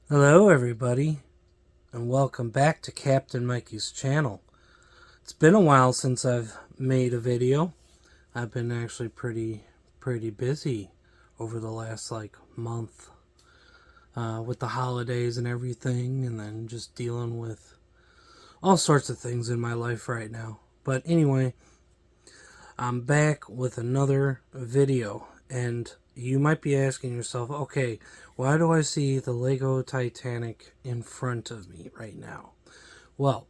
Hello everybody, and welcome back to Captain Mikey's channel. It's been a while since I've made a video. I've been actually pretty busy over the last month with the holidays and everything, and then just dealing with all sorts of things in my life right now. But anyway, I'm back with another video, and you might be asking yourself, okay, why do I see the Lego Titanic in front of me right now? Well,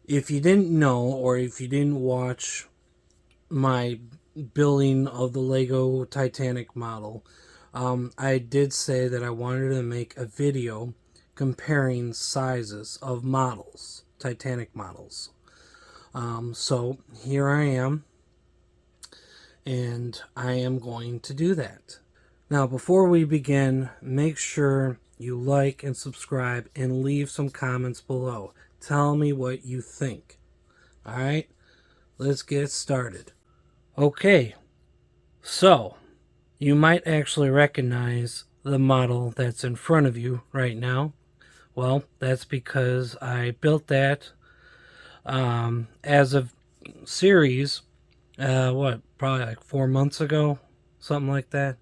if you didn't know, or if you didn't watch my building of the Lego Titanic model, I did say that I wanted to make a video comparing sizes of models, Titanic models. So here I am, and I am going to do that. Now, before we begin, make sure you like and subscribe and leave some comments below. Tell me what you think. Alright, let's get started. Okay, so you might actually recognize the model that's in front of you right now. Well, that's because I built that as a series, probably like 4 months ago, something like that.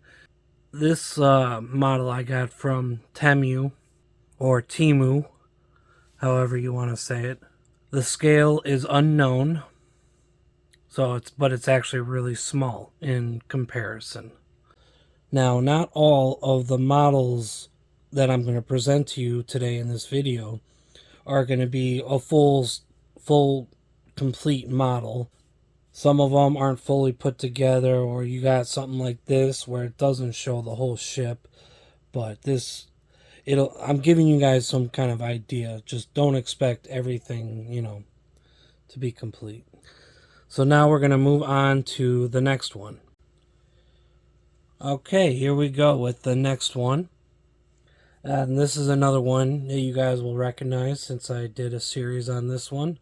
This model I got from Temu, or Timu, however you want to say it. The scale is unknown, but it's actually really small in comparison. Now, not all of the models that I'm going to present to you today in this video are going to be a full complete model. Some of them aren't fully put together, or you got something like this where it doesn't show the whole ship. But I'm giving you guys some kind of idea. Just don't expect everything, to be complete. So now we're going to move on to the next one. Okay, here we go with the next one. And this is another one that you guys will recognize since I did a series on this one.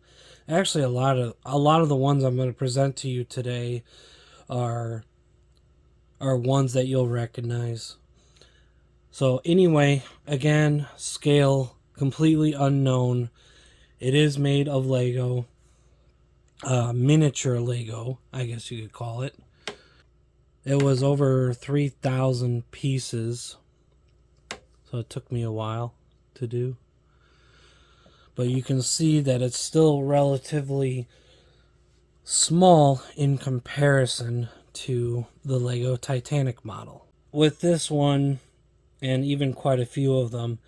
Actually, a lot of the ones I'm going to present to you today are ones that you'll recognize. So anyway, again, scale completely unknown. It is made of Lego, miniature Lego, I guess you could call it. It was over 3,000 pieces, so it took me a while to do. But you can see that it's still relatively small in comparison to the Lego Titanic model. With this one, and even quite a few of them,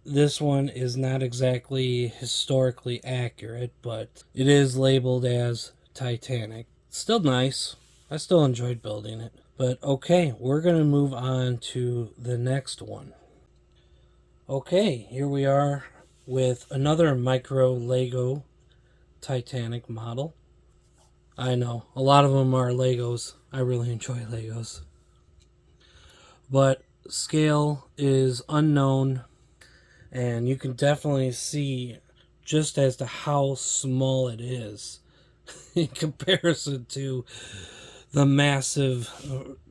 this one is not exactly historically accurate, but it is labeled as Titanic. Still nice. I still enjoyed building it. But okay, we're going to move on to the next one. Okay, here we are with another micro Lego Titanic model. I know, a lot of them are Legos. I really enjoy Legos. But scale is unknown, and you can definitely see just as to how small it is in comparison to the massive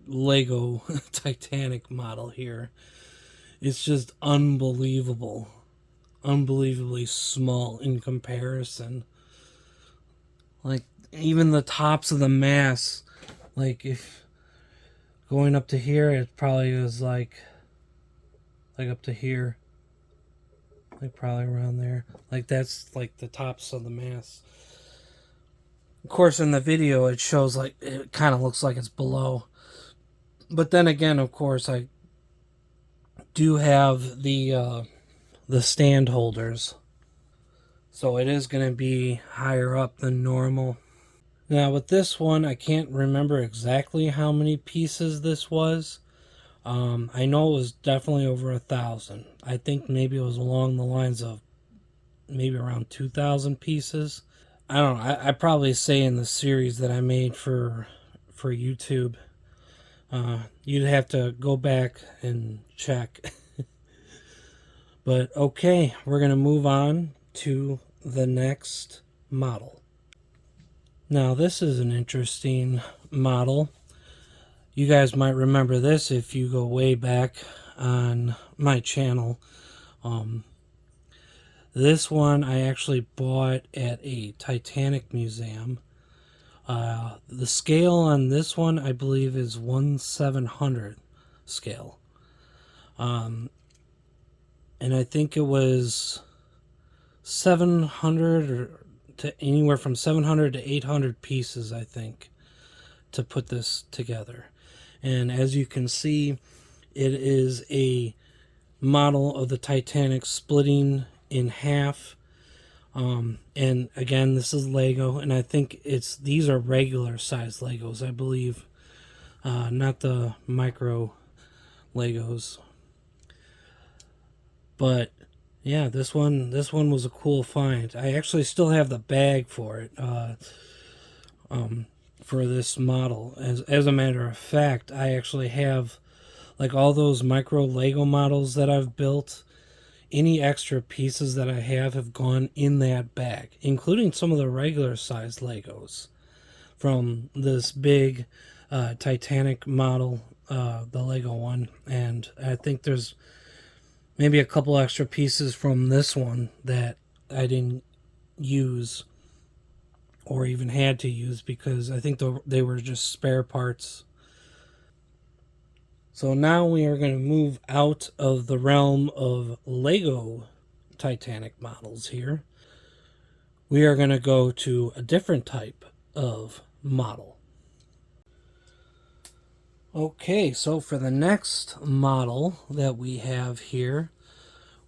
Lego Titanic model here. It's just unbelievable. Unbelievably small in comparison. Like, even the tops of the masts, like, if going up to here, it probably is like up to here. Like, probably around there. Like, that's like the tops of the masts. Of course, in the video, it shows like, it kind of looks like it's below. But then again, of course, I do have the stand holders, so it is going to be higher up than normal. Now with this one, I can't remember exactly how many pieces this was. I know it was definitely over 1,000. I think maybe it was along the lines of maybe around 2,000 pieces. I don't know. I probably say in the series that I made for YouTube. You'd have to go back and check. But okay, we're going to move on to the next model. Now this is an interesting model. You guys might remember this if you go way back. on my channel. This one I actually bought at a Titanic museum. The scale on this one, I believe, is 1/700 scale. And I think it was 700 or to anywhere from 700 to 800 pieces, I think, to put this together. And as you can see, it is a model of the Titanic splitting in half. And again, this is Lego, and I think these are regular size Legos, I believe, not the micro Legos. But yeah, this one was a cool find. I actually still have the bag for it, for this model. As a matter of fact, I actually have, like, all those micro Lego models that I've built. Any extra pieces that I have gone in that bag, including some of the regular sized Legos from this big Titanic model, the Lego one. And I think there's maybe a couple extra pieces from this one that I didn't use or even had to use because I think they were just spare parts. So now we are going to move out of the realm of Lego Titanic models here. We are going to go to a different type of model. Okay, so for the next model that we have here,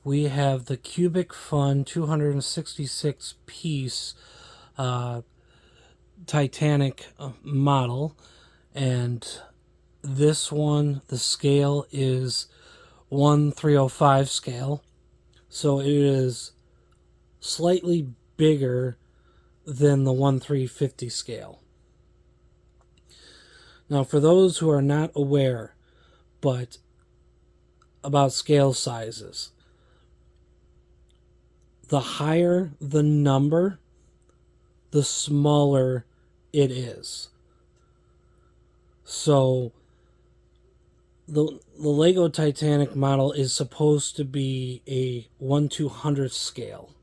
we have the Cubic Fun 266 piece Titanic model, and this one, the scale is 1/305 scale, so it is slightly bigger than the 1/350 scale. Now, for those who are not aware about scale sizes, the higher the number, the smaller it is. So the Lego Titanic model is supposed to be a 1/200 scale,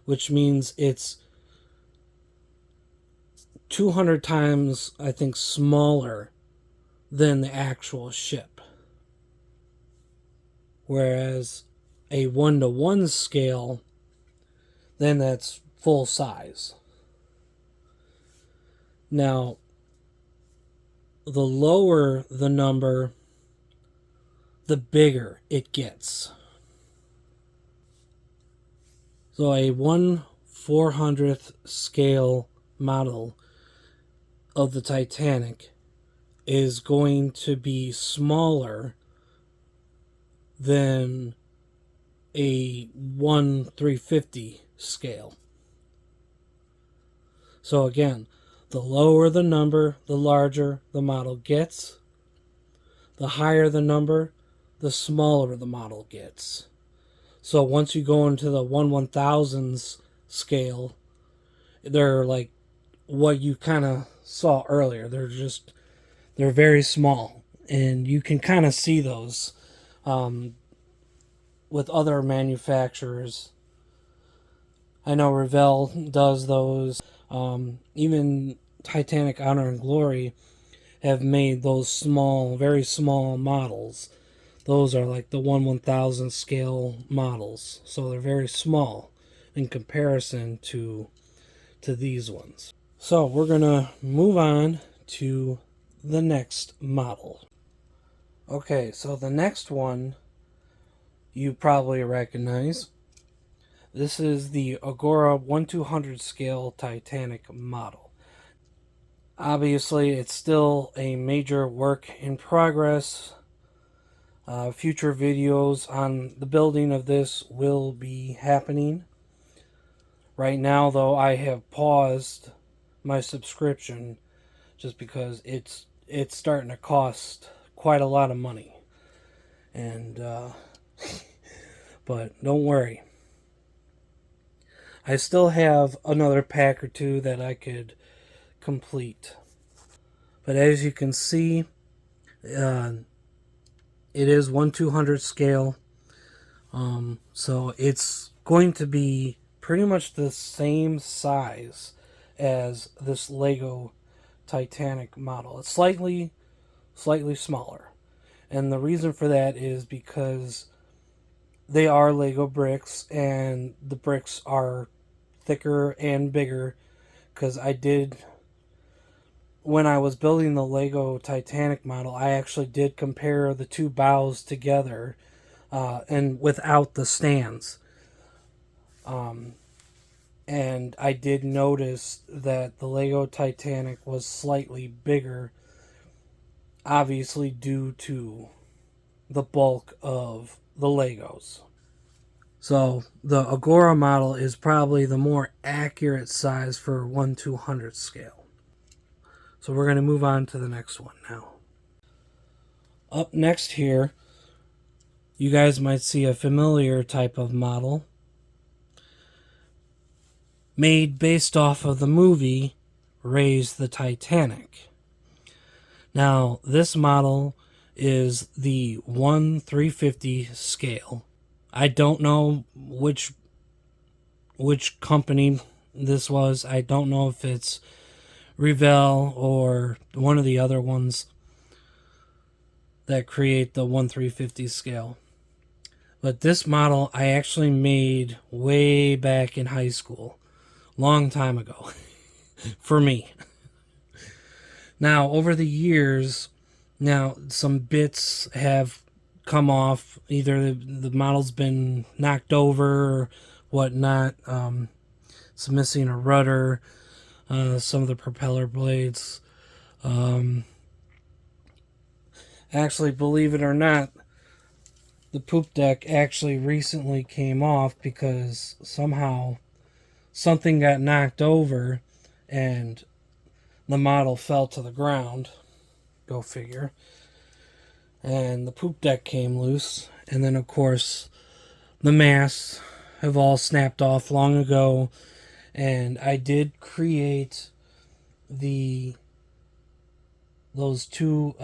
which means it's 200 times, I think, smaller than the actual ship. Whereas a 1:1 scale, then that's full size. Now, the lower the number, the bigger it gets. So a 1/400th scale model of the Titanic is going to be smaller than a 1/350 scale. So again, the lower the number, the larger the model gets. The higher the number, the smaller the model gets. So once you go into the 1/1000s scale, they're like what you kind of saw earlier. They're very small, and you can kind of see those with other manufacturers. I know Revell does those. Even Titanic Honor and Glory have made those small, very small models. Those are like the 1/1000 scale models. So they're very small in comparison to these ones. So we're going to move on to the next model. Okay, so the next one you probably recognize. This is the Agora 1/200 scale Titanic model. Obviously, it's still a major work in progress. Future videos on the building of this will be happening. Right now, though, I have paused my subscription just because it's starting to cost quite a lot of money. And but don't worry. I still have another pack or two that I could complete. But as you can see, It is 1/200 scale. So it's going to be pretty much the same size as this Lego Titanic model. It's slightly smaller. And the reason for that is because they are Lego bricks, and the bricks are thicker and bigger. Because when I was building the Lego Titanic model, I actually did compare the two bows together, and without the stands. And I did notice that the Lego Titanic was slightly bigger, obviously due to the bulk of the Legos. So the Agora model is probably the more accurate size for 1/200 scale. So we're going to move on to the next one now. Up next here, you guys might see a familiar type of model made based off of the movie Raise the Titanic. Now, this model is the 1/350 scale. I don't know which company this was. I don't know if it's Revell or one of the other ones that create the 1/350 scale. But this model I actually made way back in high school. Long time ago. For me. Now, over the years, some bits have come off. Either the model's been knocked over or whatnot. It's missing a rudder. Some of the propeller blades. Actually, believe it or not, the poop deck actually recently came off because somehow something got knocked over and the model fell to the ground. Go figure. And the poop deck came loose. And then, of course, the masts have all snapped off long ago. And I did create those two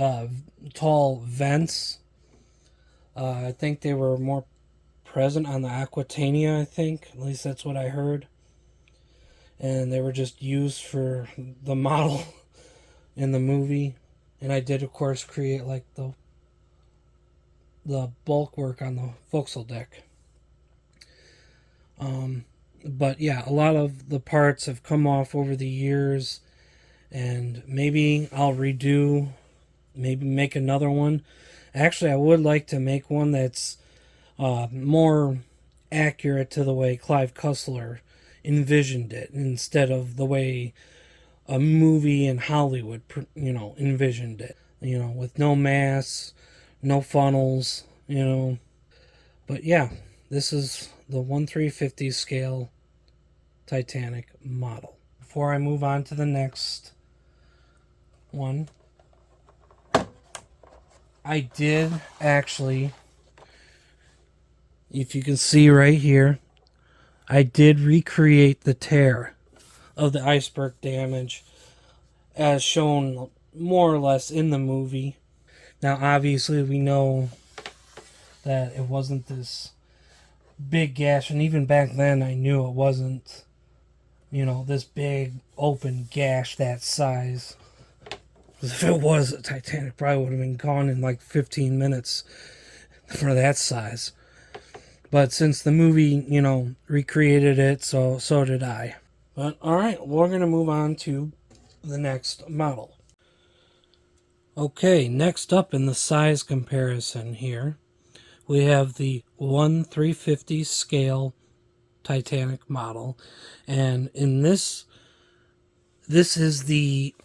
tall vents. I think they were more present on the Aquitania, I think. At least that's what I heard. And they were just used for the model in the movie. And I did, of course, create like the bulk work on the forecastle deck. But yeah, a lot of the parts have come off over the years, and maybe I'll maybe make another one. Actually, I would like to make one that's more accurate to the way Clive Cussler envisioned it, instead of the way a movie in Hollywood, envisioned it. With no mass, no funnels, But yeah, this is the 1/350 scale Titanic model. Before I move on to the next one, I did actually, if you can see right here, I did recreate the tear of the iceberg damage as shown more or less in the movie. Now, obviously, we know that it wasn't this big gash, and even back then I knew it wasn't, this big open gash that size. If it was, a Titanic probably would have been gone in like 15 minutes for that size. But since the movie, recreated it, so did I. But alright, we're going to move on to the next model. Okay, next up in the size comparison here, we have the 1/350 scale Titanic model. And in this is the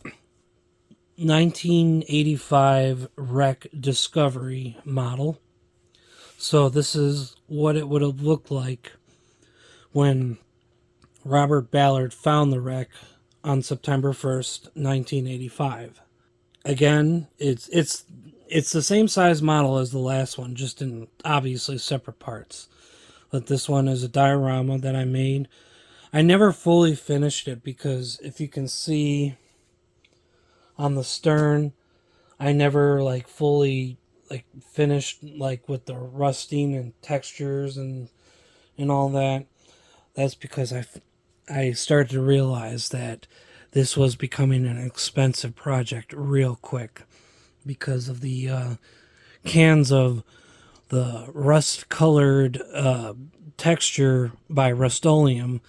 1985 Wreck Discovery model. So this is what it would have looked like when Robert Ballard found the wreck on September 1st, 1985. Again, it's the same size model as the last one, just in obviously separate parts. But this one is a diorama that I made. I never fully finished it because if you can see on the stern, I never fully like finished, like with the rusting and textures and all that. That's because I started to realize that this was becoming an expensive project real quick because of the cans of the rust-colored texture by Rust-Oleum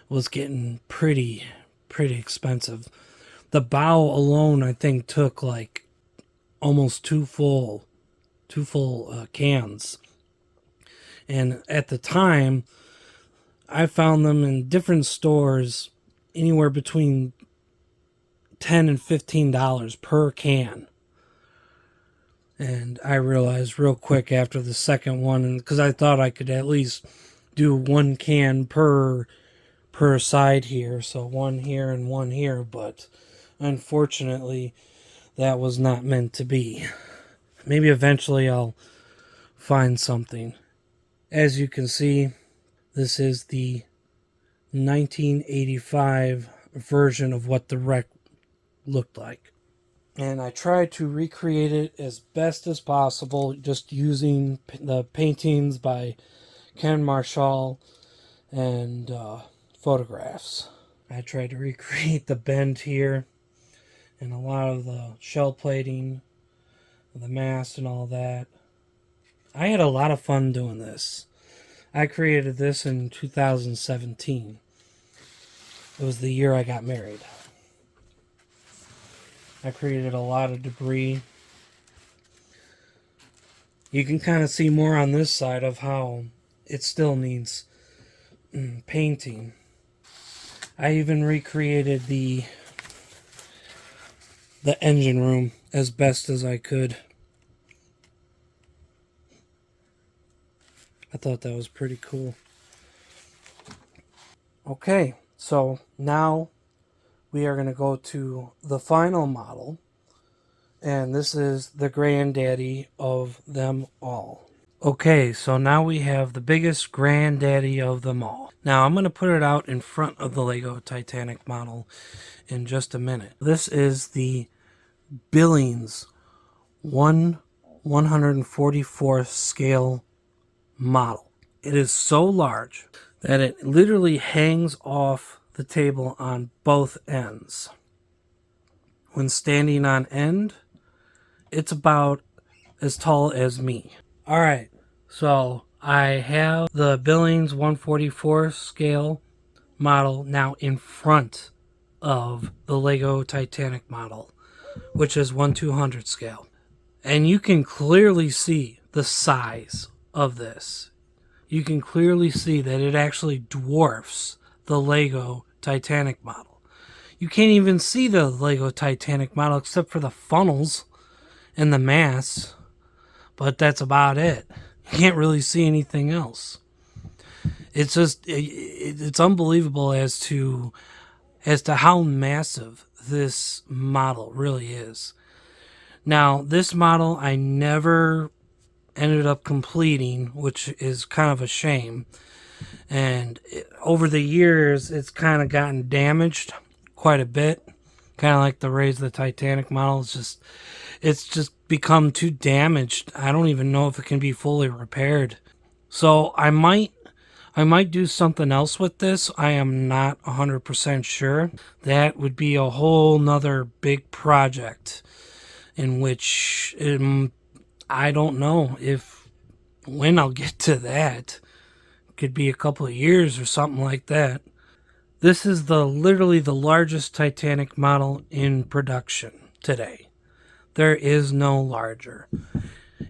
was getting pretty expensive. The bow alone, I think, took like almost two full cans. And at the time, I found them in different stores anywhere between $10 and $15 per can. And I realized real quick after the second one, because I thought I could at least do one can per side here, so one here and one here, but unfortunately that was not meant to be. Maybe eventually I'll find something. As you can see, this is the 1985 version of what the wreck looked like. And I tried to recreate it as best as possible, just using the paintings by Ken Marshall and photographs. I tried to recreate the bend here and a lot of the shell plating, the mast and all that. I had a lot of fun doing this. I created this in 2017. It was the year I got married. I created a lot of debris. You can kind of see more on this side of how it still needs painting. I even recreated the engine room as best as I could. I thought that was pretty cool. Okay, so now we are going to go to the final model, and this is the granddaddy of them all. Okay, so now we have the biggest granddaddy of them all. Now I'm going to put it out in front of the Lego Titanic model in just a minute. This is the Billings 1/144th scale model. It is so large that it literally hangs off the table on both ends. When standing on end, it's about as tall as me. Alright, so I have the Billings 1/44 scale model now in front of the Lego Titanic model, which is 1/200 scale. And you can clearly see the size of this. You can clearly see that it actually dwarfs the Lego Titanic model. You can't even see the Lego Titanic model except for the funnels and the masts, but that's about it. You can't really see anything else. It's just, it's unbelievable as to how massive this model really is. Now, this model I never ended up completing, which is kind of a shame. And over the years, it's kind of gotten damaged quite a bit. Kind of like the Raise the Titanic model. It's just become too damaged. I don't even know if it can be fully repaired. So I might do something else with this. I am not 100% sure. That would be a whole nother big project in which I don't know when I'll get to that. Could be a couple of years or something like that. This is literally the largest Titanic model in production today. There is no larger.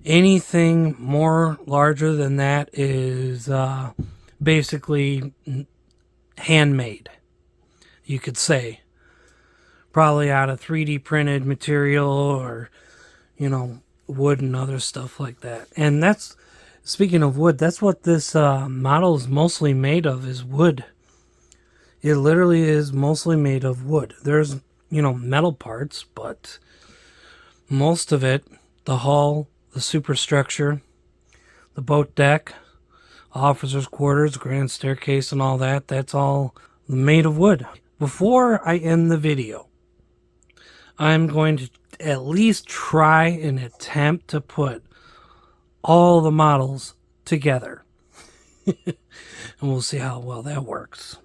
Anything more larger than that is basically handmade, you could say. Probably out of 3D printed material or, wood and other stuff like that. And speaking of wood, that's what this model is mostly made of, is wood. It literally is mostly made of wood. There's, metal parts, but most of it, the hull, the superstructure, the boat deck, officers' quarters, grand staircase and all that, that's all made of wood. Before I end the video, I'm going to at least try and attempt to put all the models together. And we'll see how well that works.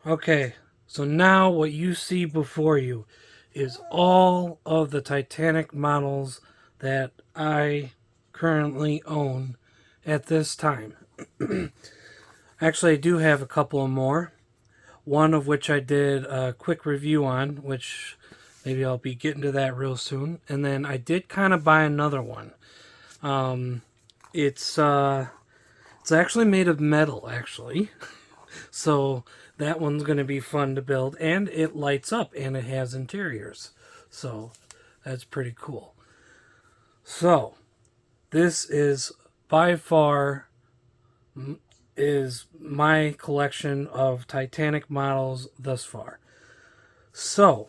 Okay, so now what you see before you is all of the Titanic models that I currently own at this time. Actually, I do have a couple more. One of which I did a quick review on, which maybe I'll be getting to that real soon. And then I did kind of buy another one. It's actually made of metal, actually. So that one's going to be fun to build, and it lights up and it has interiors. So that's pretty cool. So this is by far is my collection of Titanic models thus far. So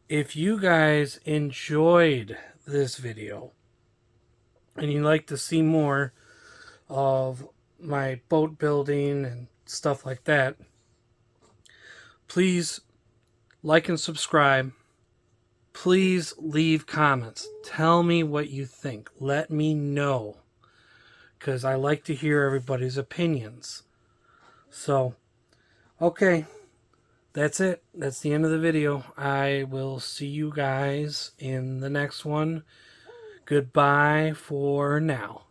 if you guys enjoyed this video and you'd like to see more of my boat building and stuff like that, please like and subscribe. Please leave comments. Tell me what you think. Let me know, because I like to hear everybody's opinions. So, okay, that's it. That's the end of the video. I will see you guys in the next one. Goodbye for now.